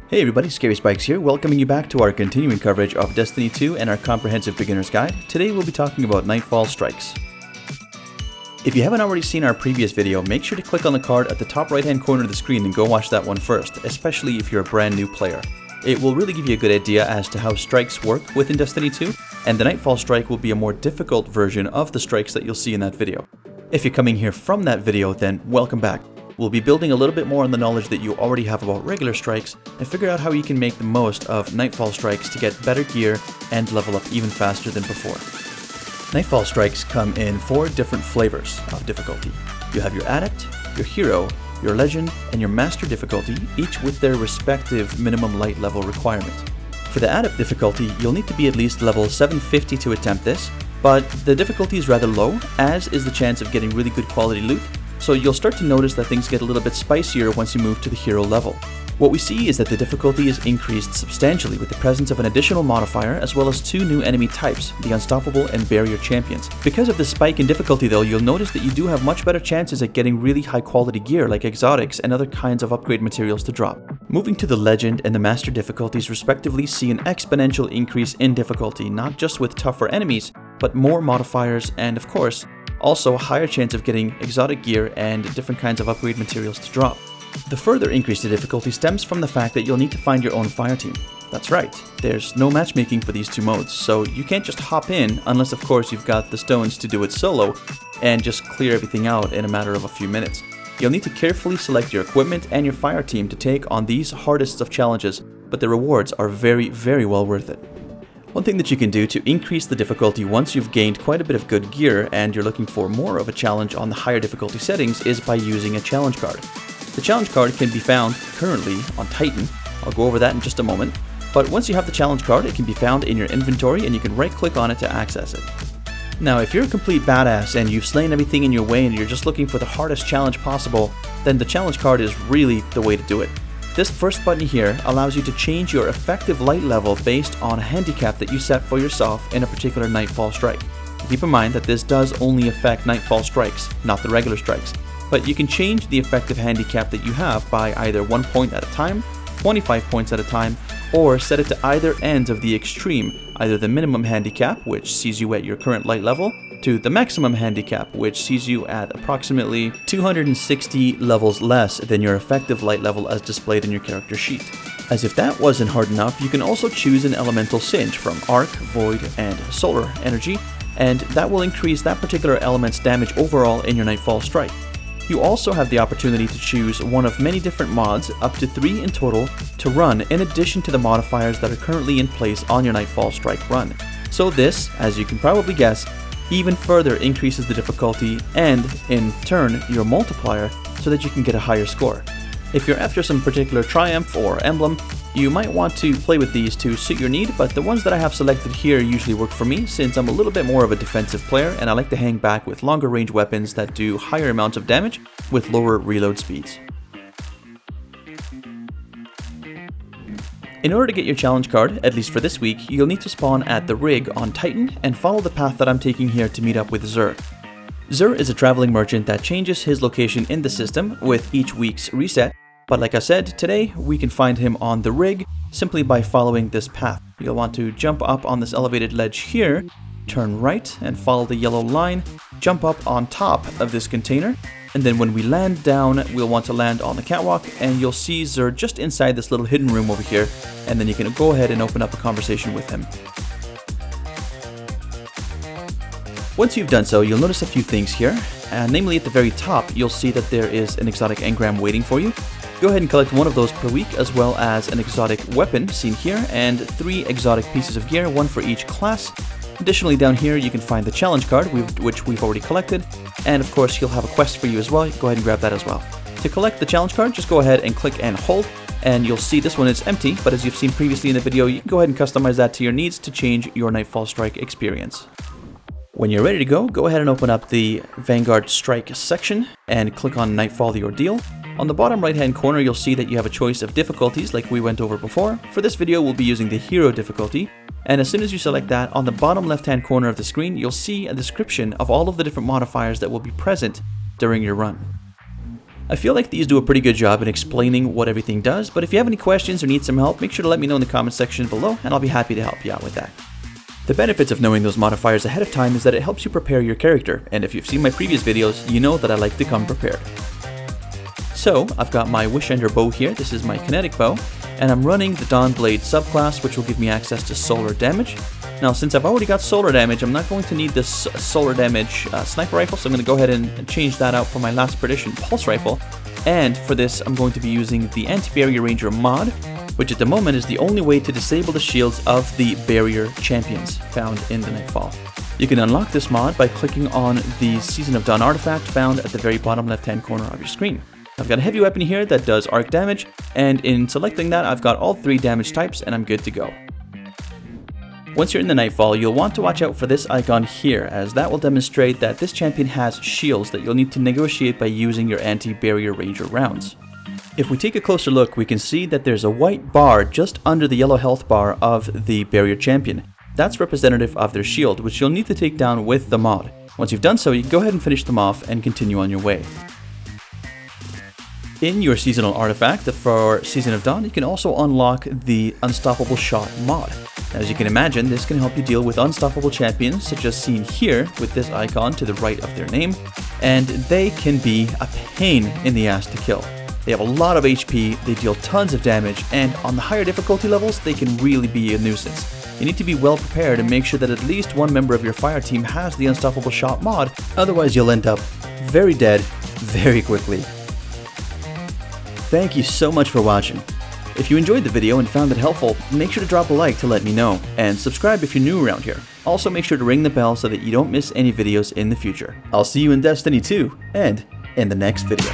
Hey everybody, Scary Spikes here, welcoming you back to our continuing coverage of Destiny 2 and our comprehensive beginner's guide. Today we'll be talking about Nightfall strikes. If you haven't already seen our previous video, make sure to click on the card at the top right hand corner of the screen and go watch that one first, especially if you're a brand new player. It will really give you a good idea as to how strikes work within Destiny 2, and the Nightfall strike will be a more difficult version of the strikes that you'll see in that video. If you're coming here from that video, then welcome back. We'll be building a little bit more on the knowledge that you already have about regular strikes and figure out how you can make the most of Nightfall strikes to get better gear and level up even faster than before. Nightfall strikes come in 4 different flavors of difficulty. You have your Adept, your Hero, your Legend, and your Master difficulty, each with their respective minimum light level requirement. For the Adept difficulty, you'll need to be at least level 750 to attempt this, but the difficulty is rather low, as is the chance of getting really good quality loot. So you'll start to notice that things get a little bit spicier once you move to the hero level. What we see is that the difficulty is increased substantially with the presence of an additional modifier as well as 2 new enemy types, the Unstoppable and Barrier champions. Because of the spike in difficulty though, you'll notice that you do have much better chances at getting really high quality gear like exotics and other kinds of upgrade materials to drop. Moving to the Legend and the Master difficulties respectively see an exponential increase in difficulty, not just with tougher enemies, but more modifiers and of course, also a higher chance of getting exotic gear and different kinds of upgrade materials to drop. The further increase in difficulty stems from the fact that you'll need to find your own fire team. That's right, there's no matchmaking for these 2 modes, so you can't just hop in unless of course you've got the stones to do it solo and just clear everything out in a matter of a few minutes. You'll need to carefully select your equipment and your fire team to take on these hardest of challenges, but the rewards are very well worth it. One thing that you can do to increase the difficulty once you've gained quite a bit of good gear and you're looking for more of a challenge on the higher difficulty settings is by using a challenge card. The challenge card can be found currently on Titan. I'll go over that in just a moment. But once you have the challenge card, it can be found in your inventory and you can right click on it to access it. Now if you're a complete badass and you've slain everything in your way and you're just looking for the hardest challenge possible, then the challenge card is really the way to do it. This first button here allows you to change your effective light level based on a handicap that you set for yourself in a particular Nightfall strike. Keep in mind that this does only affect Nightfall strikes, not the regular strikes, but you can change the effective handicap that you have by either 1 point at a time, 25 points at a time, or set it to either end of the extreme, either the minimum handicap, which sees you at your current light level, to the maximum handicap, which sees you at approximately 260 levels less than your effective light level as displayed in your character sheet. As if that wasn't hard enough, you can also choose an elemental singe from Arc, Void, and Solar energy, and that will increase that particular element's damage overall in your Nightfall strike. You also have the opportunity to choose one of many different mods, up to 3 in total, to run in addition to the modifiers that are currently in place on your Nightfall strike run. So this, as you can probably guess, even further increases the difficulty and, in turn, your multiplier so that you can get a higher score. If you're after some particular triumph or emblem, you might want to play with these to suit your need, but the ones that I have selected here usually work for me since I'm a little bit more of a defensive player and I like to hang back with longer range weapons that do higher amounts of damage with lower reload speeds. In order to get your challenge card, at least for this week, you'll need to spawn at the rig on Titan and follow the path that I'm taking here to meet up with Zur. Zur is a traveling merchant that changes his location in the system with each week's reset, but like I said, today we can find him on the rig simply by following this path. You'll want to jump up on this elevated ledge here, turn right and follow the yellow line, jump up on top of this container, and then when we land down, we'll want to land on the catwalk and you'll see Zur just inside this little hidden room over here, and then you can go ahead and open up a conversation with him. Once you've done so, you'll notice a few things here, namely at the very top, you'll see that there is an exotic engram waiting for you. Go ahead and collect one of those per week, as well as an exotic weapon seen here, and 3 exotic pieces of gear, 1 for each class. Additionally, down here you can find the challenge card, which we've already collected, and of course he'll have a quest for you as well. Go ahead and grab that as well. To collect the challenge card, just go ahead and click and hold, and you'll see this one is empty, but as you've seen previously in the video, you can go ahead and customize that to your needs to change your Nightfall strike experience. When you're ready to go ahead and open up the Vanguard Strike section and click on Nightfall the Ordeal. On the bottom right hand corner, you'll see that you have a choice of difficulties like we went over before. For this video, we'll be using the Hero difficulty, and as soon as you select that, on the bottom left hand corner of the screen, you'll see a description of all of the different modifiers that will be present during your run. I feel like these do a pretty good job in explaining what everything does, but if you have any questions or need some help, make sure to let me know in the comment section below and I'll be happy to help you out with that. The benefits of knowing those modifiers ahead of time is that it helps you prepare your character, and if you've seen my previous videos, you know that I like to come prepared. So, I've got my Wish Ender bow here, this is my kinetic bow, and I'm running the Dawn Blade subclass, which will give me access to solar damage. Now, since I've already got solar damage, I'm not going to need this solar damage sniper rifle, so I'm going to go ahead and change that out for my Last Perdition pulse rifle. And for this, I'm going to be using the Anti-Barrier Ranger mod, which at the moment is the only way to disable the shields of the barrier champions found in the Nightfall. You can unlock this mod by clicking on the Season of Dawn artifact found at the very bottom left-hand corner of your screen. I've got a heavy weapon here that does arc damage, and in selecting that, I've got all 3 damage types and I'm good to go. Once you're in the Nightfall, you'll want to watch out for this icon here, as that will demonstrate that this champion has shields that you'll need to negotiate by using your Anti-Barrier Ranger rounds. If we take a closer look, we can see that there's a white bar just under the yellow health bar of the barrier champion. That's representative of their shield, which you'll need to take down with the mod. Once you've done so, you can go ahead and finish them off and continue on your way. In your seasonal artifact for Season of Dawn, you can also unlock the Unstoppable Shot mod. As you can imagine, this can help you deal with unstoppable champions, such as seen here with this icon to the right of their name, and they can be a pain in the ass to kill. They have a lot of HP, they deal tons of damage, and on the higher difficulty levels, they can really be a nuisance. You need to be well prepared and make sure that at least one member of your fire team has the Unstoppable Shot mod, otherwise you'll end up very dead very quickly. Thank you so much for watching. If you enjoyed the video and found it helpful, make sure to drop a like to let me know, and subscribe if you're new around here. Also make sure to ring the bell so that you don't miss any videos in the future. I'll see you in Destiny 2, and in the next video.